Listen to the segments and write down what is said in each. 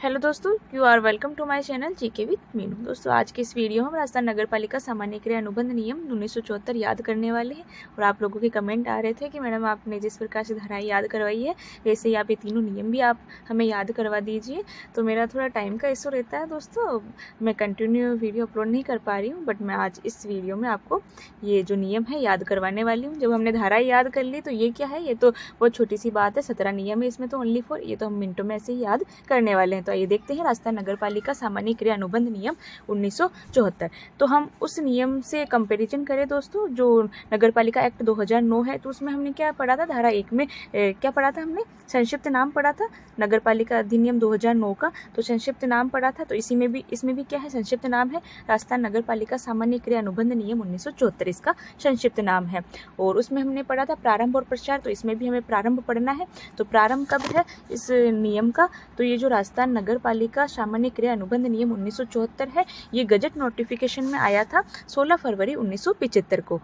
Hello दोस्तों, you are welcome to my channel GK with Meenu. दोस्तों, आज की इस वीडियो में हम राजस्थान नगर पालिका सामान्य क्रिया अनुबंध नियम 1974 याद करने वाले हैं। और आप लोगों के कमेंट आ रहे थे कि मैडम आपने जिस प्रकार से धाराएं याद करवाई है वैसे ही आप ये तीनों नियम भी आप हमें याद करवा दीजिए। तो मेरा थोड़ा टाइम का इशू रहता है दोस्तों, मैं कंटिन्यू वीडियो अपलोड नहीं कर पा रही हूँ, बट मैं आज इस वीडियो में आपको ये जो नियम है याद करवाने वाली हूँ। जब हमने धाराएं याद कर ली तो ये क्या है, ये तो बहुत छोटी सी बात है, 17 नियम है इसमें तो ओनली फॉर, ये तो हम मिनटों में ऐसे ही याद करने वाले हैं। तो ये देखते हैं राजस्थान नगर पालिका सामान्य क्रिया अनुबंध नियम 1974। तो हम उस नियम से कंपैरिजन करें दोस्तों, जो नगर पालिका एक्ट 2009 है, तो उसमें हमने क्या पढ़ा था, धारा 1 में क्या पढ़ा था हमने, संक्षिप्त नाम पढ़ा था नगर पालिका अधिनियम 2009 का। तो संक्षिप्त नाम पढ़ा था, तो इसमें भी क्या है, संक्षिप्त नाम है राजस्थान नगर पालिका सामान्य क्रिया अनुबंध नियम 1974, इसका संक्षिप्त नाम है। और उसमें हमने पढ़ा था प्रारंभ और प्रचार, तो इसमें भी हमें प्रारंभ पढ़ना है। तो प्रारंभ कब है इस नियम का, तो ये जो राजस्थान नगर पालिका सामान्य क्रिया अनुबंध नियम 1974 है, ये गजट नोटिफिकेशन में आया था 16 फरवरी 1975 को।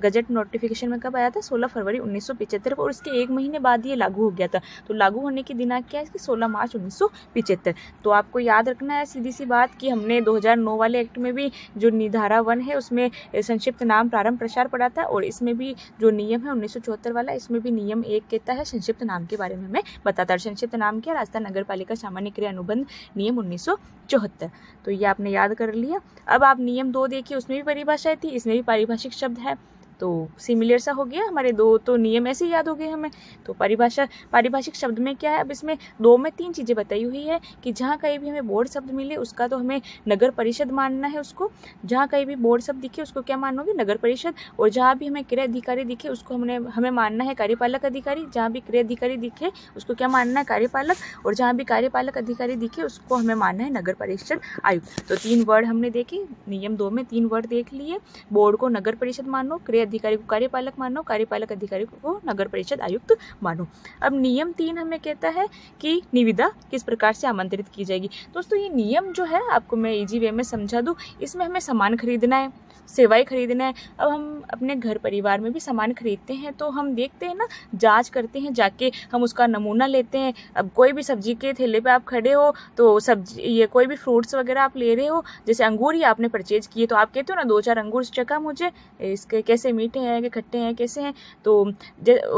गजट नोटिफिकेशन में कब आया था, 16 फरवरी 1975 को, और इसके 1 महीने बाद ये लागू हो गया था। तो लागू होने की दिनांक क्या है इसकी, 16 मार्च 1975। तो आपको याद रखना है सीधी सी बात कि हमने 2009 वाले एक्ट में भी जो धारा 1 है उसमें संक्षिप्त नाम प्रारंभ प्रचार पढ़ा था, और इसमें भी जो नियम है 1974 वाला, इसमें भी नियम 1 कहता है संक्षिप्त नाम के बारे में हमें बताता है। संक्षिप्त नाम क्या, राजस्थान नगर पालिका सामान्य क्रिया अनुबंध नियम 1974। तो ये आपने याद कर लिया। अब आप नियम 2 देखिए, उसमें भी परिभाषाएं थी, इसमें भी पारिभाषिक शब्द है, तो सिमिलर सा हो गया हमारे दो, तो नियम ऐसे ही याद हो गए हमें। तो पारिभाषिक शब्द में क्या है, अब इसमें 2 में 3 चीज़ें बताई हुई है कि जहाँ कहीं भी हमें बोर्ड शब्द मिले उसका तो हमें नगर परिषद मानना है उसको, जहाँ कहीं भी बोर्ड शब्द दिखे उसको क्या मानोगे, नगर परिषद। और जहाँ भी हमें क्रय अधिकारी दिखे उसको हमें मानना है कार्यपालक अधिकारी, जहाँ भी क्रय अधिकारी दिखे उसको क्या मानना है, कार्यपालक। और जहाँ भी कार्यपालक अधिकारी दिखे उसको हमें मानना है नगर परिषद आयुक्त। तो 3 वर्ड हमने देखे, नियम 2 में 3 वर्ड देख लिए, बोर्ड को नगर परिषद मानो, क्रय अधिकारी को कार्यपालक मानो, कार्यपालक अधिकारी को नगर परिषद आयुक्त मानो। अब नियम 3 हमें कहता है कि निविदा किस प्रकार से आमंत्रित की जाएगी। दोस्तों, ये नियम जो है आपको मैं इजी वे में समझा दूं, इसमें हमें सामान खरीदना है, सेवाएं खरीदना है। अब हम अपने घर परिवार में भी सामान खरीदते हैं तो हम देखते हैं ना, जांच करते हैं, जाके हम उसका नमूना लेते हैं। अब कोई भी सब्जी के ठेले पे आप खड़े हो तो सब्जी, ये कोई भी फ्रूट्स वगैरह आप ले रहे हो, जैसे अंगूर ही आपने परचेज किए, तो आप कहते हो ना 2-4 अंगूर चखा मुझे, इसके कैसे मीठे हैं कि खट्टे हैं कैसे हैं। तो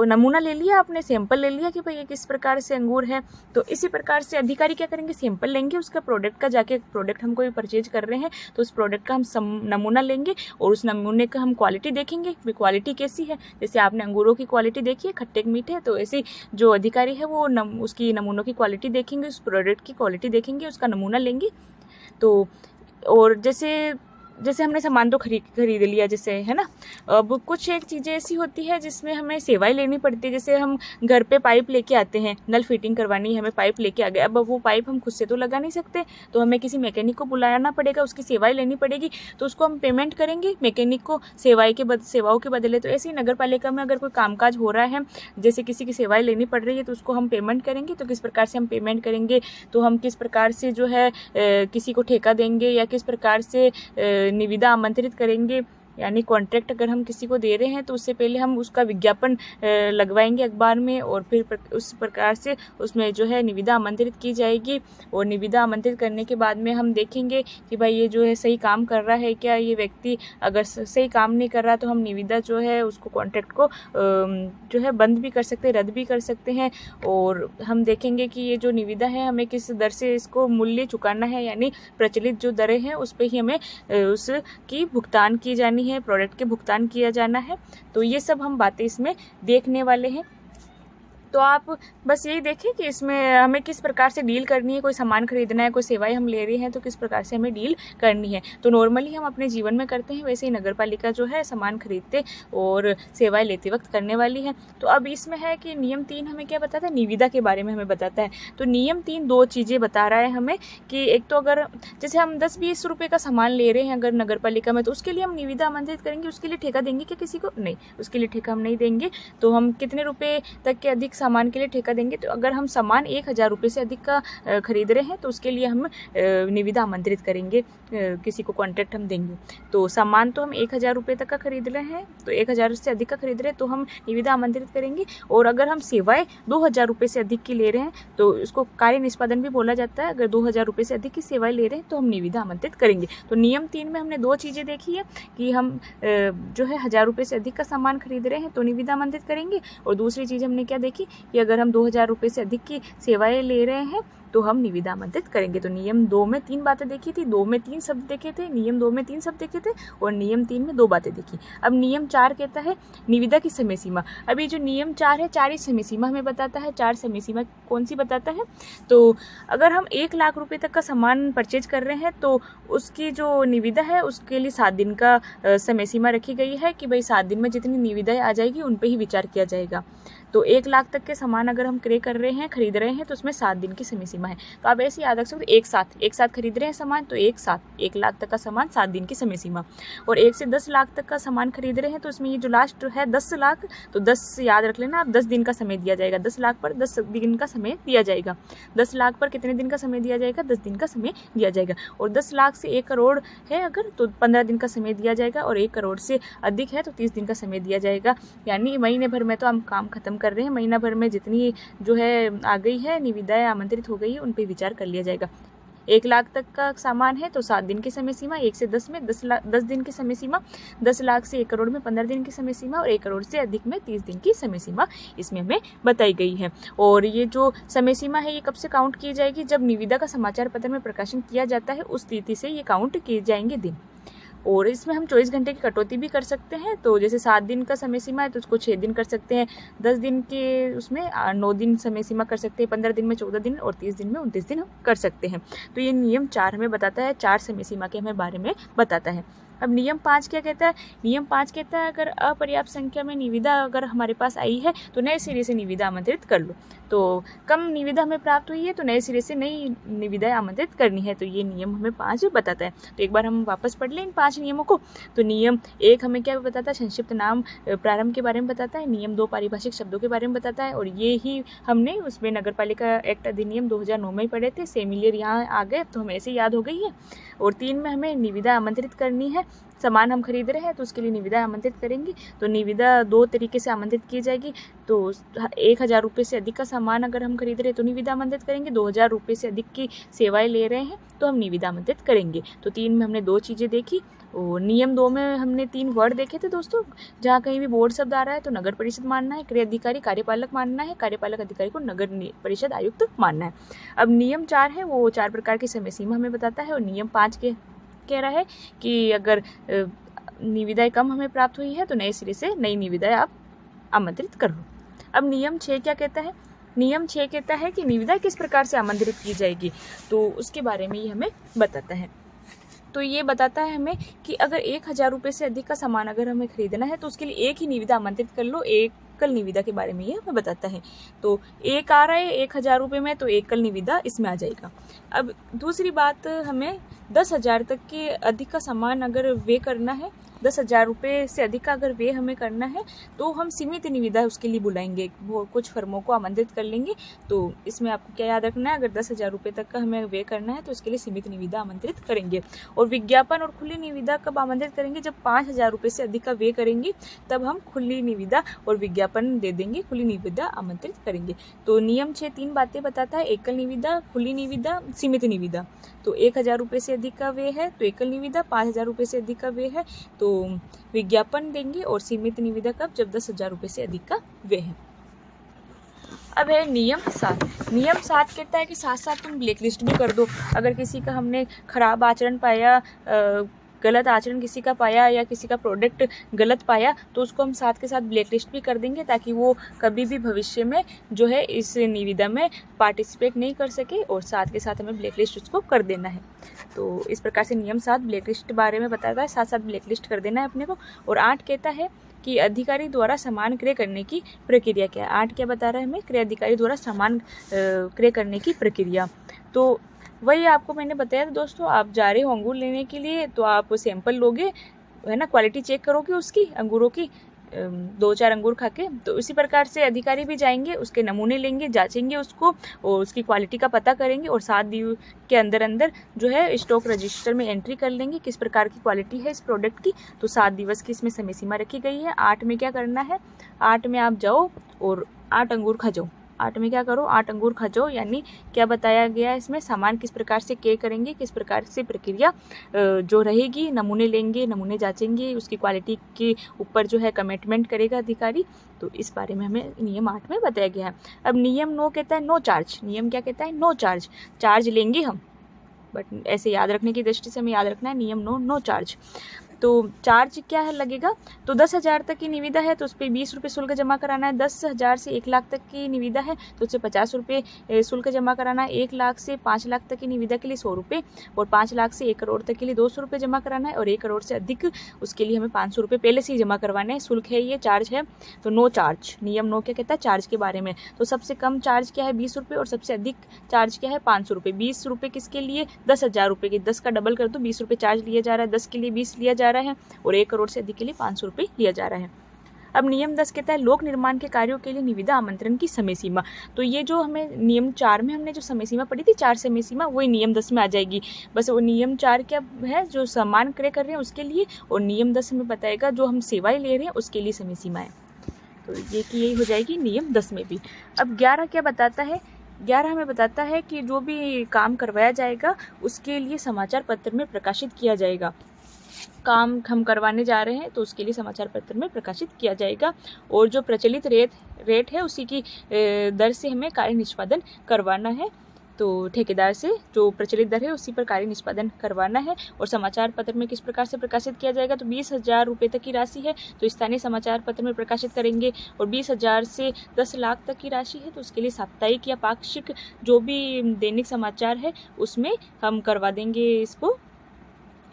नमूना ले लिया आपने, सैंपल ले लिया कि भाई ये किस प्रकार से अंगूर है। तो इसी प्रकार से अधिकारी क्या करेंगे, सैंपल लेंगे उसका प्रोडक्ट का, जाके प्रोडक्ट हम कोई परचेज कर रहे हैं तो उस प्रोडक्ट का हम नमूना लेंगे और उस नमूने का हम क्वालिटी देखेंगे, क्वालिटी कैसी है। जैसे आपने अंगूरों की क्वालिटी देखी है, खट्टे मीठे, तो ऐसे जो अधिकारी है वो उसकी नमूनों की क्वालिटी देखेंगे, उस प्रोडक्ट की क्वालिटी देखेंगे, उसका नमूना लेंगे। तो और जैसे हमने सामान तो खरीद लिया जैसे, है ना। अब कुछ एक चीज़ें ऐसी होती है जिसमें हमें सेवाएं लेनी पड़ती है, जैसे हम घर पे पाइप लेके आते हैं, नल फिटिंग करवानी है, हमें पाइप लेके आ गए। अब वो पाइप हम खुद से तो लगा नहीं सकते, तो हमें किसी मैकेनिक को बुलाना पड़ेगा, उसकी सेवाएं लेनी पड़ेगी, तो उसको हम पेमेंट करेंगे मैकेनिक को सेवाओं के बदले। तो ऐसे ही नगर पालिका में अगर कोई कामकाज हो रहा है, जैसे किसी की सेवाएं लेनी पड़ रही है, तो उसको हम पेमेंट करेंगे। तो किस प्रकार से हम पेमेंट करेंगे, तो हम किस प्रकार से जो है किसी को ठेका देंगे या किस प्रकार से निविदा आमंत्रित करेंगे, यानी कॉन्ट्रैक्ट अगर हम किसी को दे रहे हैं तो उससे पहले हम उसका विज्ञापन लगवाएंगे अखबार में, और फिर उस प्रकार से उसमें जो है निविदा आमंत्रित की जाएगी। और निविदा आमंत्रित करने के बाद में हम देखेंगे कि भाई ये जो है सही काम कर रहा है क्या, ये व्यक्ति अगर सही काम नहीं कर रहा तो हम निविदा जो है उसको कॉन्ट्रैक्ट को जो है बंद भी कर सकते हैं, रद्द भी कर सकते हैं। और हम देखेंगे कि ये जो निविदा है हमें किस दर से इसको मूल्य चुकाना है, यानी प्रचलित जो दरें हैं उस पर ही हमें उसकी भुगतान की जानी है, प्रोडक्ट के भुगतान किया जाना है। तो ये सब हम बातें इसमें देखने वाले हैं। तो आप बस यही देखें कि इसमें हमें किस प्रकार से डील करनी है, कोई सामान खरीदना है, कोई सेवाएं हम ले रहे हैं तो किस प्रकार से हमें डील करनी है। तो नॉर्मली हम अपने जीवन में करते हैं, वैसे ही नगर पालिका जो है सामान खरीदते और सेवाएं लेते वक्त करने वाली है। तो अब इसमें है कि नियम 3 हमें क्या बताता है, निविदा के बारे में हमें बताता है। तो नियम 3 2 चीज़ें बता रहा है हमें कि एक तो अगर जैसे हम 10-20 रुपये का सामान ले रहे हैं अगर नगर पालिका में, तो उसके लिए हम निविदा आमंत्रित करेंगे, उसके लिए ठेका देंगे क्या किसी को, नहीं, उसके लिए ठेका हम नहीं देंगे। तो हम कितने रुपये तक के अधिक सामान के लिए ठेका देंगे, तो अगर हम सामान 1000 रुपये से अधिक का खरीद रहे हैं तो उसके लिए हम निविदा आमंत्रित करेंगे, किसी को कॉन्ट्रैक्ट हम देंगे। तो सामान तो हम 1000 रुपये तक का खरीद रहे हैं, तो 1000 से अधिक का खरीद रहे हैं तो हम निविदा आमंत्रित करेंगे। और अगर हम सेवाएं 2000 रुपये से अधिक की ले रहे हैं तो उसको कार्य निष्पादन भी बोला जाता है। अगर 2000 रुपये से अधिक की सेवाएं ले रहे हैं तो हम निविदा आमंत्रित करेंगे। तो नियम 3 में हमने 2 चीज़ें देखी है कि हम जो है 1000 रुपये से अधिक का सामान खरीद रहे हैं तो निविदा आमंत्रित करेंगे, और दूसरी चीज़ हमने क्या देखी कि अगर हम 2000 रुपये से अधिक की सेवाएं ले रहे हैं तो हम निविदा आमंत्रित करेंगे। तो नियम 2 में 3 बातें देखी थी, 2 में 3 शब्द देखे थे, नियम 2 में 3 शब्द देखे थे, और नियम 3 में 2 बातें देखी। अब नियम 4 कहता है निविदा की समय सीमा। अभी जो नियम 4 है, 4 ही समय सीमा हमें बताता है। 4 समय सीमा कौन सी बताता है? तो अगर हम 1 लाख रुपये तक का सामान परचेज कर रहे हैं तो उसकी जो निविदा है उसके लिए 7 दिन का समय सीमा रखी गई है कि भाई 7 दिन में जितनी निविदाएं आ जाएगी उन पर ही विचार किया जाएगा। तो 1 लाख तक के सामान अगर हम क्रय कर रहे हैं, खरीद रहे हैं, तो उसमें 7 दिन की समय सीमा है। तो आप ऐसे याद रख सकते हो, एक साथ खरीद रहे हैं सामान तो 1 लाख तक का सामान 7 दिन की समय सीमा। और 1 से 10 लाख तक का सामान खरीद रहे हैं तो उसमें ये जो लास्ट है 10 लाख, तो 10 याद रख लेना आप, 10 दिन का समय दिया जाएगा। 10 लाख पर 10 दिन का समय दिया जाएगा। 10 लाख पर कितने दिन का समय दिया जाएगा? 10 दिन का समय दिया जाएगा। और 10 लाख से 1 करोड़ है अगर तो 15 दिन का समय दिया जाएगा, और 1 करोड़ से अधिक है तो 30 दिन का समय दिया जाएगा। यानी महीने भर में तो हम काम खत्म कर रहे हैं, महीना भर में जितनी जो है आ गई है निविदाएं आमंत्रित हो गई है उन पर विचार कर लिया जाएगा। 1 लाख तक का सामान है तो 7 दिन की समय सीमा, 1 से 10 में 10 दिन की समय सीमा, 10 लाख से 1 करोड़ में 15 दिन की समय सीमा, और 1 करोड़ से अधिक में 30 दिन की समय सीमा इसमें हमें बताई गई है। और ये जो समय सीमा है ये कब से काउंट की जाएगी? जब निविदा का समाचार पत्र में प्रकाशन किया जाता है उस तिथि से ये काउंट किए जाएंगे दिन। और इसमें हम 24 घंटे की कटौती भी कर सकते हैं। तो जैसे 7 दिन का समय सीमा है तो उसको 6 दिन कर सकते हैं, 10 दिन के उसमें 9 दिन समय सीमा कर सकते हैं, 15 दिन में 14 दिन, और 30 दिन में 29 दिन हम कर सकते हैं। तो ये नियम 4 हमें बताता है, 4 समय सीमा के हमें बारे में बताता है। अब नियम 5 क्या कहता है? नियम 5 कहता है अगर अपर्याप्त संख्या में निविदा अगर हमारे पास आई है तो नए सिरे से निविदा आमंत्रित कर लो। तो कम निविदा हमें प्राप्त हुई है तो नए सिरे से नई निविदाएं आमंत्रित करनी है। तो ये नियम हमें 5 बताता है। तो एक बार हम वापस पढ़ लें इन 5 नियमों को। तो नियम 1 हमें क्या बताता है? संक्षिप्त नाम प्रारंभ के बारे में बताता है। नियम 2 पारिभाषिक शब्दों के बारे में बताता है, और ये ही हमने उसमें नगरपालिका एक्ट अधिनियम 2009 में ही पढ़े थे। सेमिलियर यहाँ आ गए तो हमें ऐसे याद हो गई है। और 3 में हमें निविदा आमंत्रित करनी है। सामान हम खरीद रहे हैं तो उसके लिए निविदा आमंत्रित करेंगे। तो निविदा 2 तरीके से आमंत्रित की जाएगी। तो 1000 रुपये से अधिक का सामान अगर हम खरीद रहे हैं तो निविदा आमंत्रित करेंगे। 2000 रुपये से अधिक की सेवाएं ले रहे हैं तो हम निविदा आमंत्रित करेंगे। तो 3 में हमने 2 चीज़ें देखी। और नियम 2 में हमने 3 वर्ड देखे थे दोस्तों। जहाँ कहीं भी बोर्ड शब्द आ रहा है तो नगर परिषद मानना है, क्रय अधिकारी कार्यपालक मानना है, कार्यपालक अधिकारी को नगर परिषद आयुक्त मानना है। अब नियम 4 है वो 4 प्रकार की समय सीमा हमें बताता है। और नियम 5 के कह रहा है कि अगर निविदाएं कम हमें प्राप्त हुई है तो नए सिरे से नई निविदाएं आप आमंत्रित कर लो। अब नियम 6 क्या कहता है? नियम 6 कहता है कि निविदा किस प्रकार से आमंत्रित की जाएगी, तो उसके बारे में ये हमें बताता है। तो ये बताता है हमें कि अगर 1000 रुपये से अधिक का सामान अगर हमें खरीदना है तो उसके लिए एक ही निविदा आमंत्रित कर लो। एकल निविदा के बारे में ये हमें बताता है। तो एक आ रहा है 1000 रुपये में तो एकल निविदा इसमें आ जाएगा। अब दूसरी बात, हमें 10,000 तक के अधिक का सामान अगर वे करना है, 10,000 रुपये से अधिक का अगर वे हमें करना है तो हम सीमित निविदा उसके लिए बुलाएंगे, वो कुछ फर्मों को आमंत्रित कर लेंगे। तो इसमें आपको क्या याद रखना है? अगर 10,000 रुपये तक का हमें वे करना है तो उसके लिए सीमित निविदा आमंत्रित करेंगे। और विज्ञापन और खुली निविदा कब आमंत्रित करेंगे? जब 5,000 रुपये से अधिक का वे करेंगे तब हम खुली निविदा और विज्ञापन दे देंगे, खुली निविदा आमंत्रित करेंगे। तो नियम 6 3 बातें बताता है, एकल निविदा, खुली निविदा, सीमित निविदा। तो 1000 रुपये से अधिक का वे है तो एकल निविदा, 5,000 रुपये से अधिक का वे है तो विज्ञापन देंगे, और सीमित निविदा कब? जब 10,000 रुपये से अधिक का वे है। अब है नियम 7। नियम 7 कहता है कि साथ साथ तुम ब्लैक लिस्ट भी कर दो। अगर किसी का हमने खराब आचरण पाया, गलत आचरण किसी का पाया या किसी का प्रोडक्ट गलत पाया तो उसको हम साथ के साथ ब्लैक लिस्ट भी कर देंगे, ताकि वो कभी भी भविष्य में जो है इस निविदा में पार्टिसिपेट नहीं कर सके, और साथ के साथ हमें ब्लैक लिस्ट उसको कर देना है। तो इस प्रकार से नियम 7 ब्लैक लिस्ट के बारे में बताता है, साथ साथ ब्लैक लिस्ट कर देना है अपने को। और 8 कहता है कि अधिकारी द्वारा सामान क्रय करने की प्रक्रिया क्या है। 8 क्या बता रहा है हमें? क्रय अधिकारी द्वारा सामान क्रय करने की प्रक्रिया। तो वही आपको मैंने बताया था दोस्तों, आप जा रहे हो अंगूर लेने के लिए तो आप सैंपल लोगे, है ना, क्वालिटी चेक करोगे उसकी अंगूरों की, 2-4 अंगूर खा के, तो इसी प्रकार से अधिकारी भी जाएंगे, उसके नमूने लेंगे, जांचेंगे उसको और उसकी क्वालिटी का पता करेंगे और 7 दिन के अंदर अंदर जो है स्टॉक रजिस्टर में एंट्री कर लेंगे किस प्रकार की क्वालिटी है इस प्रोडक्ट की। तो 7 दिवस की इसमें समय सीमा रखी गई है। 8 में क्या करना है, 8 में आप जाओ और 8 अंगूर खा जाओ। 8 में क्या करो, 8 अंगूर खा जाओ। यानी क्या बताया गया है इसमें, सामान किस प्रकार से के करेंगे, किस प्रकार से प्रक्रिया जो रहेगी, नमूने लेंगे, नमूने जांचेंगे, उसकी क्वालिटी के ऊपर जो है कमिटमेंट करेगा अधिकारी। तो इस बारे में हमें नियम 8 में बताया गया है। अब नियम 9 कहता है नो चार्ज। नियम क्या कहता है, नो चार्ज। चार्ज लेंगे हम, बट ऐसे याद रखने की दृष्टि से हमें याद रखना है नियम नो चार्ज। तो चार्ज क्या है लगेगा, तो 10,000 तक की निविदा है तो उस पर 20 रुपये शुल्क जमा कराना है। 10,000 से 1 लाख तक की निविदा है तो उससे 50 रुपये शुल्क जमा कराना है। 1 लाख से 5 लाख तक की निविदा के लिए 100 रुपये और 5 लाख से 1 करोड़ तक के लिए 200 रुपये जमा कराना है और 1 करोड़ से अधिक उसके लिए हमें 500 रुपये पहले से ही जमा करवाने हैं। शुल्क है ये, चार्ज है। तो नो चार्ज, नियम 9 क्या कहता है, चार्ज के बारे में। तो सबसे कम चार्ज क्या है, 20 रुपये और सबसे अधिक चार्ज क्या है, 500 रुपये। 20 रुपये किसके लिए, 10,000 रुपये के, 10 का डबल कर दो, 20 रुपये चार्ज लिया जा रहा है, 10 के लिए 20 लिया जा रहा है और 1 करोड़ से अधिक के लिए 500 रुपये लिया जा रहा है। अब नियम 10 कहता है लोक निर्माण के कार्यों के लिए निविदा आमंत्रण की समय सीमा। तो ये जो हमें नियम 4 में हमने जो समय सीमा पढ़ी थी, 4 समय सीमा, वही नियम 10 में आ जाएगी। बस वो नियम 4 क्या है, जो सामान क्रय कर रहे हैं उसके लिए, और नियम 10 में बताएगा जो हम सेवाएं ले रहे हैं उसके लिए समय सीमा है। तो ये कि यही हो जाएगी नियम 10 में भी। अब 11 क्या बताता है, 11 हमें बताता है कि जो भी काम करवाया जाएगा उसके लिए समाचार पत्र में प्रकाशित किया जाएगा। काम हम करवाने जा रहे हैं तो उसके लिए समाचार पत्र में प्रकाशित किया जाएगा और जो प्रचलित रेट है उसी की दर से हमें कार्य निष्पादन करवाना है। तो ठेकेदार से जो प्रचलित दर है उसी पर कार्य निष्पादन करवाना है। और समाचार पत्र में किस प्रकार से प्रकाशित किया जाएगा, तो 20,000 रुपये तक की राशि है तो स्थानीय समाचार पत्र में प्रकाशित करेंगे और 20,000 से 10 लाख तक की राशि है तो उसके लिए साप्ताहिक या पाक्षिक जो भी दैनिक समाचार है उसमें हम करवा देंगे इसको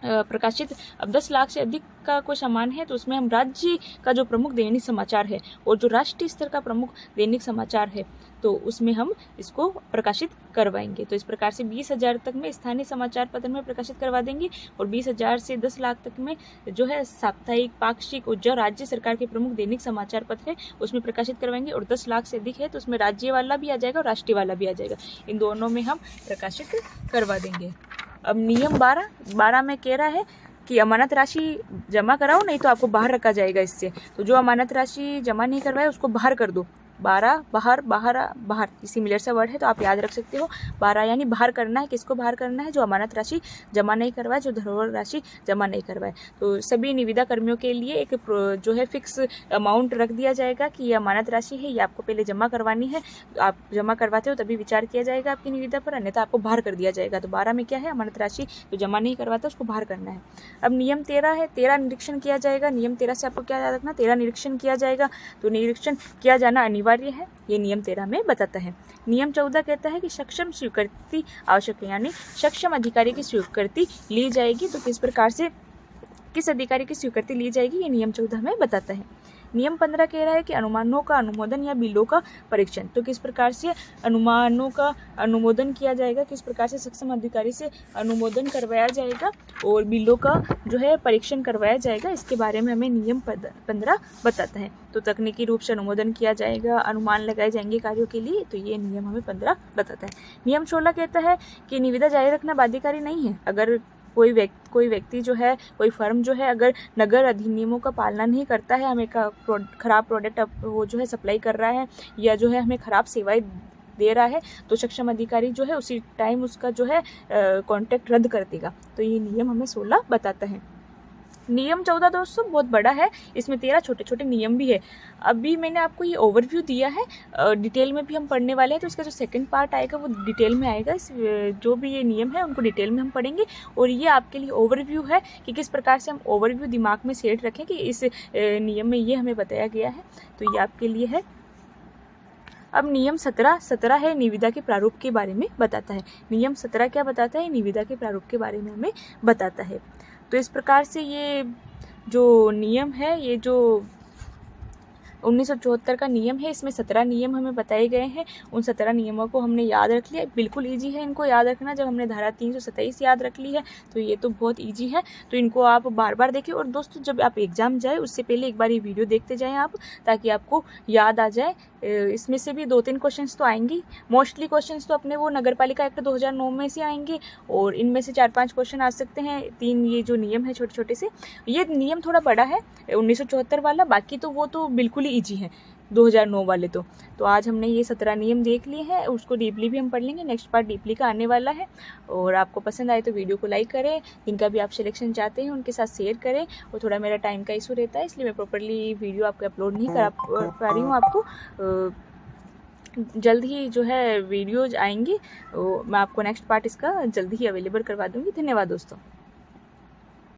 प्रकाशित। अब 10 लाख से अधिक का कोई सामान है तो उसमें हम राज्य का जो प्रमुख दैनिक समाचार है और जो राष्ट्रीय स्तर का प्रमुख दैनिक समाचार है तो उसमें हम इसको प्रकाशित करवाएंगे। तो इस प्रकार से 20,000 तक में स्थानीय समाचार पत्र में प्रकाशित करवा देंगे और 20,000 से 10 लाख तक में जो है साप्ताहिक, पाक्षिक और जो राज्य सरकार के प्रमुख दैनिक समाचार पत्र है उसमें प्रकाशित करवाएंगे। और 10 लाख से अधिक है तो उसमें राज्य वाला भी आ जाएगा और राष्ट्रीय वाला भी आ जाएगा, इन दोनों में हम प्रकाशित करवा देंगे। अब नियम 12 में कह रहा है कि अमानत राशि जमा कराओ नहीं तो आपको बाहर रखा जाएगा इससे। तो जो अमानत राशि जमा नहीं करवाए उसको बाहर कर दो। 12 बाहर, बाहर सिमिलर सा वर्ड है तो आप याद रख सकते हो। 12 यानी बाहर करना है, किसको बाहर करना है, जो अमानत राशि जमा नहीं करवाए, जो धरोहर राशि जमा नहीं करवाए। तो सभी निविदा कर्मियों के लिए एक जो है फिक्स अमाउंट रख दिया जाएगा कि ये अमानत राशि है, ये आपको पहले जमा करवानी है। आप जमा करवाते हो तभी विचार किया जाएगा आपकी निविदा पर, अन्यथा आपको बाहर कर दिया जाएगा। तो 12 में क्या है, अमानत राशि जो जमा नहीं करवाता उसको बाहर करना है। अब नियम 13 है, 13 निरीक्षण किया जाएगा। नियम 13 से आपको क्या याद रखना, 13 निरीक्षण किया जाएगा। तो निरीक्षण किया जाना अनिवार्य है, ये नियम 13 में बताता है। नियम 14 कहता है कि सक्षम स्वीकृति आवश्यक है, यानी सक्षम अधिकारी की स्वीकृति ली जाएगी। तो किस प्रकार से किस अधिकारी की स्वीकृति ली जाएगी ये नियम 14 में बताता है। नियम 15 कह रहा है कि अनुमानों का अनुमोदन या बिलों का परीक्षण। तो किस प्रकार से अनुमानों का अनुमोदन किया जाएगा, किस प्रकार से सक्षम अधिकारी से अनुमोदन करवाया जाएगा और बिलों का जो है परीक्षण करवाया जाएगा, इसके बारे में हमें नियम 15 बताता है। तो तकनीकी रूप से अनुमोदन किया जाएगा, अनुमान लगाए जाएंगे कार्यों के लिए, तो ये नियम हमें 15 बताता है। नियम 16 कहता है कि निविदा जारी रखना बाध्यकारी नहीं है। अगर कोई व्यक्ति जो है, कोई फर्म जो है, अगर नगर अधिनियमों का पालना नहीं करता है, हमें खराब प्रोडक्ट वो जो है सप्लाई कर रहा है या जो है हमें खराब सेवाएं दे रहा है, तो सक्षम अधिकारी जो है उसी टाइम उसका जो है कॉन्ट्रैक्ट रद्द कर देगा। तो ये नियम हमें 16 बताता है। नियम 14 दोस्तों बहुत बड़ा है, इसमें 13 छोटे छोटे नियम भी है। अभी मैंने आपको ये ओवरव्यू दिया है, डिटेल में भी हम पढ़ने वाले हैं, तो इसका जो सेकंड पार्ट आएगा वो डिटेल में आएगा। जो भी ये नियम है उनको डिटेल में हम पढ़ेंगे और ये आपके लिए ओवरव्यू है कि किस प्रकार से हम ओवरव्यू दिमाग में सेट रखें कि इस नियम में ये हमें बताया गया है, तो ये आपके लिए है। अब नियम 17 है, निविदा के प्रारूप के बारे में बताता है। नियम 17 क्या बताता है, निविदा के प्रारूप के बारे में हमें बताता है। तो इस प्रकार से ये जो नियम है, ये जो 1974 का नियम है, इसमें 17 नियम हमें बताए गए हैं। उन 17 नियमों को हमने याद रख लिया। बिल्कुल ईजी है इनको याद रखना। जब हमने धारा 327 याद रख ली है तो ये तो बहुत ईजी है। तो इनको आप बार बार देखें। और दोस्तों, जब आप एग्ज़ाम जाए उससे पहले एक बार ये वीडियो देखते जाएँ आप, ताकि आपको याद आ जाए। इसमें से भी 2-3 क्वेश्चंस तो आएंगे। मोस्टली क्वेश्चंस तो अपने वो नगर पालिका एक्ट 2009 में से आएंगे, और इनमें से 4-5 क्वेश्चन आ सकते हैं। 3 ये जो नियम है छोटे छोटे से, ये नियम थोड़ा बड़ा है 1974 वाला, बाकी तो वो तो बिल्कुल ही ईजी है 2009 वाले। तो आज हमने ये 17 नियम देख लिए हैं, उसको डीपली भी हम पढ़ लेंगे। नेक्स्ट पार्ट डीपली का आने वाला है। और आपको पसंद आए तो वीडियो को लाइक करें, जिनका भी आप सिलेक्शन चाहते हैं उनके साथ शेयर करें। और थोड़ा मेरा टाइम का इशू रहता है, इसलिए मैं प्रॉपरली वीडियो आपको अपलोड नहीं करा पा रही हूँ। आपको जल्द ही जो है वीडियोज आएंगी, मैं आपको नेक्स्ट पार्ट इसका जल्द ही अवेलेबल करवा दूँगी। धन्यवाद दोस्तों।